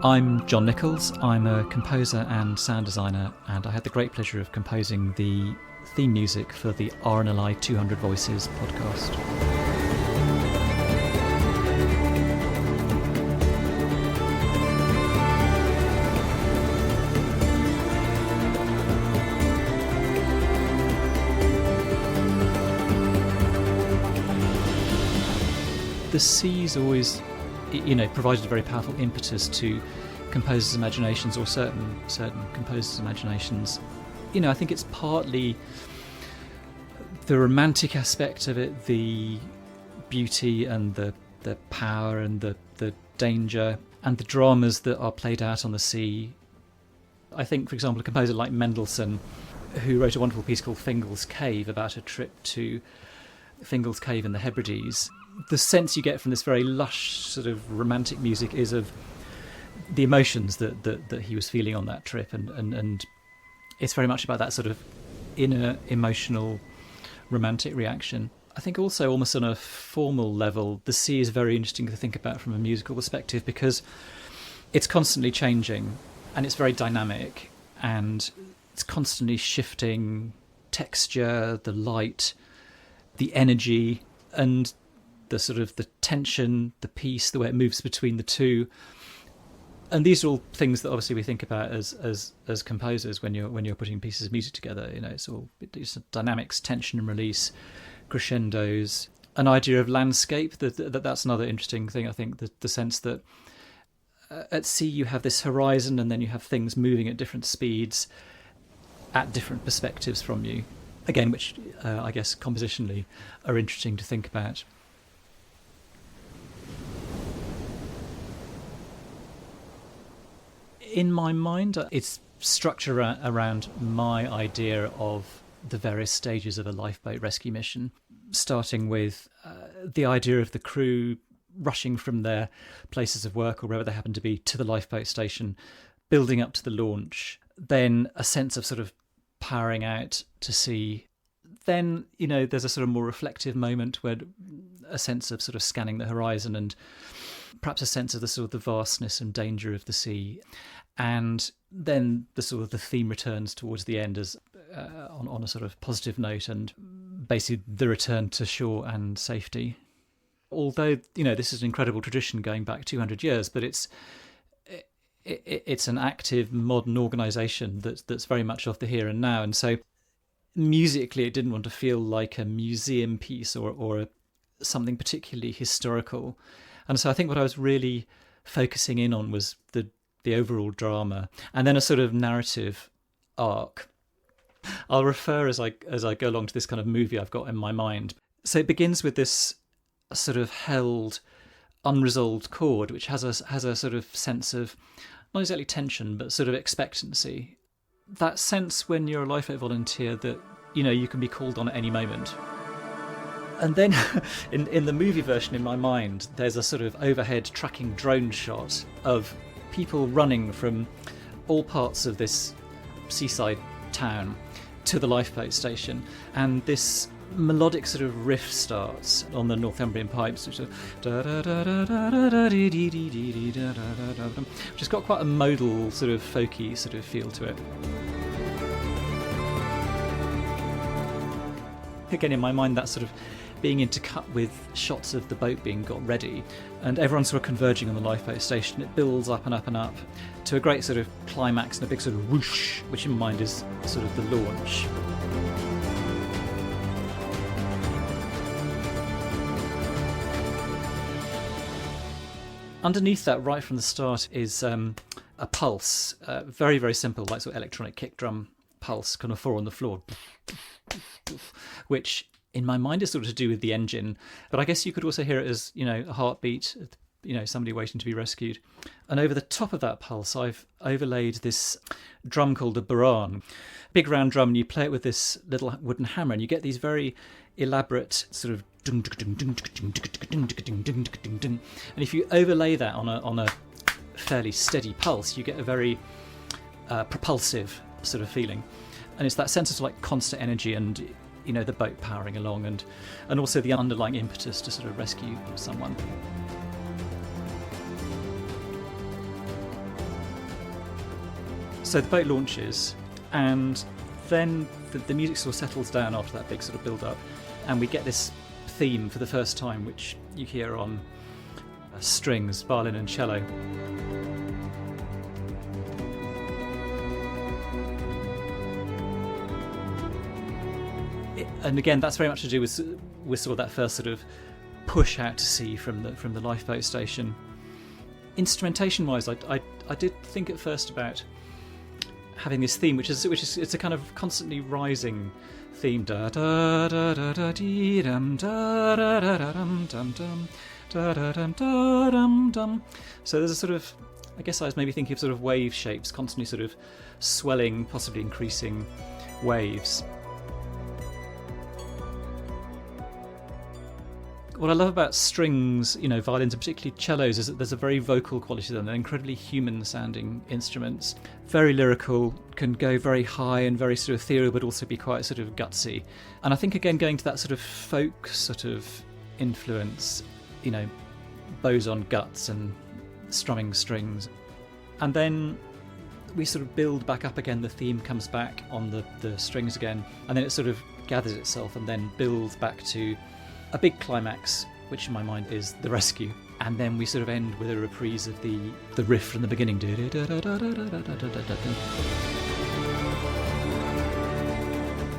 I'm Jon Nicholls. I'm a composer and sound designer, and I had the great pleasure of composing the theme music for the RNLI 200 Voices podcast. The sea's always, provided a very powerful impetus to composers' imaginations, or certain composers' imaginations. I think it's partly the romantic aspect of it, the beauty and the power and the danger and the dramas that are played out on the sea. I think, for example, a composer like Mendelssohn, who wrote a wonderful piece called Fingal's Cave about a trip to Fingal's Cave in the Hebrides, the sense you get from this very lush sort of romantic music is of the emotions that he was feeling on that trip, and it's very much about that sort of inner emotional romantic reaction. I think also almost on a formal level, the sea is very interesting to think about from a musical perspective because it's constantly changing and it's very dynamic and it's constantly shifting texture, the light, the energy, and the sort of the tension, the peace, the way it moves between the two. And these are all things that obviously we think about as composers when you're putting pieces of music together. It's dynamics, tension and release, crescendos, an idea of landscape. That's another interesting thing. I think the sense that at sea you have this horizon and then you have things moving at different speeds, at different perspectives from you. Again, which I guess compositionally are interesting to think about. In my mind, it's structured around my idea of the various stages of a lifeboat rescue mission, starting with the idea of the crew rushing from their places of work or wherever they happen to be to the lifeboat station, building up to the launch, then a sense of sort of powering out to sea. Then, there's a sort of more reflective moment where a sense of sort of scanning the horizon and perhaps a sense of the sort of the vastness and danger of the sea. And then the sort of the theme returns towards the end as on a sort of positive note, and basically the return to shore and safety. Although, this is an incredible tradition going back 200 years, but it's an active modern organisation that's very much of the here and now. And so musically, it didn't want to feel like a museum piece or something particularly historical. And so I think what I was really focusing in on was the overall drama, and then a sort of narrative arc. I'll refer as I go along to this kind of movie I've got in my mind. So it begins with this sort of held, unresolved chord, which has a sort of sense of not exactly tension, but sort of expectancy. That sense when you're a lifeboat volunteer that you can be called on at any moment. And then in the movie version in my mind, there's a sort of overhead tracking drone shot of people running from all parts of this seaside town to the lifeboat station, and this melodic sort of riff starts on the Northumbrian pipes, which has got quite a modal sort of folky sort of feel to it. Again, in my mind, that's sort of being intercut with shots of the boat being got ready, and everyone's sort of converging on the lifeboat station. It builds up and up and up to a great sort of climax and a big sort of whoosh, which in my mind is sort of the launch. Underneath that, right from the start, is a pulse, very, very simple, like sort of electronic kick drum pulse, kind of 4 on the floor, which in my mind is sort of to do with the engine, but I guess you could also hear it as, a heartbeat, somebody waiting to be rescued. And over the top of that pulse, I've overlaid this drum called a baran, big round drum, and you play it with this little wooden hammer, and you get these very elaborate sort of dung, dung, dung, dung, dung, dung, dung, dung, dung, dung. And if you overlay that on a fairly steady pulse, you get a very propulsive sort of feeling. And it's that sense of like constant energy and the boat powering along, and also the underlying impetus to sort of rescue someone. So the boat launches, and then the music sort of settles down after that big sort of build up, and we get this theme for the first time, which you hear on strings, violin and cello. And again, that's very much to do with sort of that first sort of push out to sea from the lifeboat station. Instrumentation-wise, I did think at first about having this theme, which is it's a kind of constantly rising theme. Da da da da da dee dum da da da da dum dum dum da da dum da dum dum. So there's a sort of, I guess I was maybe thinking of sort of wave shapes, constantly sort of swelling, possibly increasing waves. What I love about strings, violins and particularly cellos, is that there's a very vocal quality to them. They're incredibly human-sounding instruments, very lyrical, can go very high and very sort of ethereal, but also be quite sort of gutsy. And I think, again, going to that sort of folk sort of influence, bows on guts and strumming strings. And then we sort of build back up again, the theme comes back on the strings again, and then it sort of gathers itself and then builds back to a big climax, which in my mind is the rescue, and then we sort of end with a reprise of the riff from the beginning,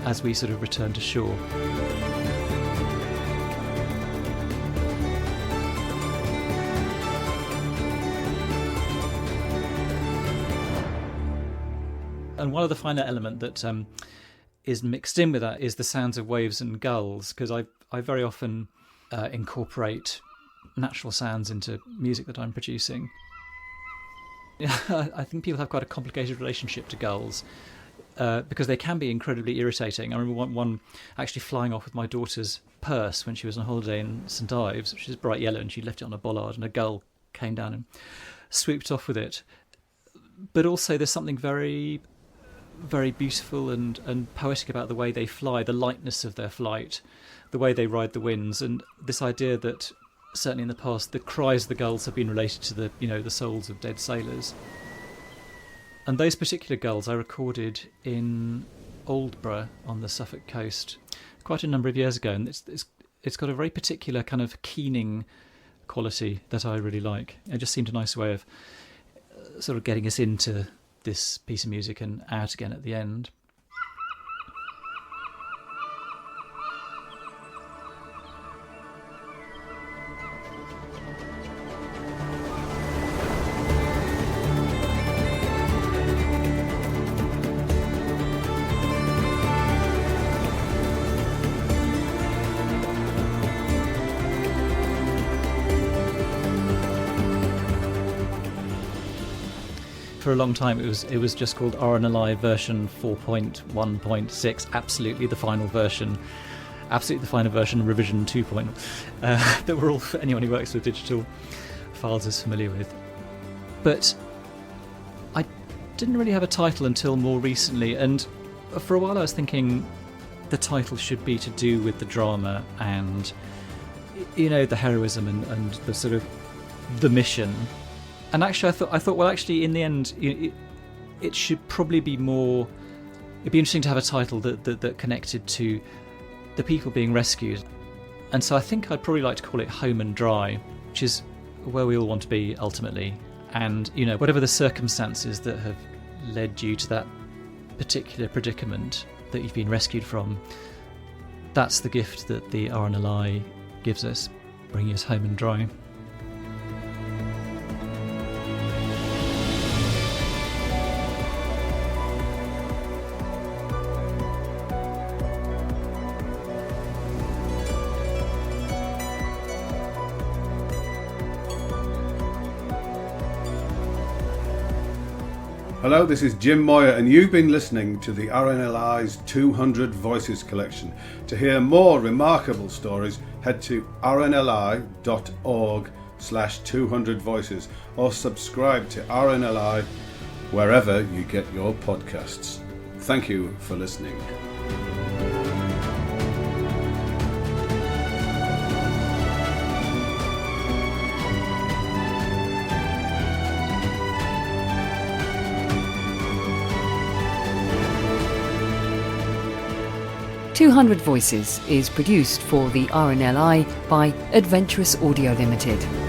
as we sort of return to shore. And one other final element that is mixed in with that is the sounds of waves and gulls, because I very often incorporate natural sounds into music that I'm producing. I think people have quite a complicated relationship to gulls because they can be incredibly irritating. I remember one actually flying off with my daughter's purse when she was on holiday in St Ives, which is bright yellow, and she left it on a bollard, and a gull came down and swooped off with it. But also there's something very, very beautiful and poetic about the way they fly, the lightness of their flight, the way they ride the winds, and this idea that certainly in the past the cries of the gulls have been related to the souls of dead sailors. And those particular gulls I recorded in Aldborough on the Suffolk coast quite a number of years ago, and it's got a very particular kind of keening quality that I really like. It just seemed a nice way of sort of getting us into this piece of music and out again at the end. For a long time it was just called RNLI version 4.1.6, absolutely the final version, revision 2.0, that we're all, anyone who works with digital files is familiar with. But I didn't really have a title until more recently, and for a while I was thinking the title should be to do with the drama and the heroism and the sort of the mission. And actually, I thought, well, actually, in the end, it should probably be more. It'd be interesting to have a title that connected to the people being rescued, and so I think I'd probably like to call it Home and Dry, which is where we all want to be ultimately. And whatever the circumstances that have led you to that particular predicament that you've been rescued from, that's the gift that the RNLI gives us, bringing us home and dry. Hello, this is Jim Moyer, and you've been listening to the RNLI's 200 Voices collection. To hear more remarkable stories, head to rnli.org/200 voices or subscribe to RNLI wherever you get your podcasts. Thank you for listening. 200 Voices is produced for the RNLI by Adventurous Audio Limited.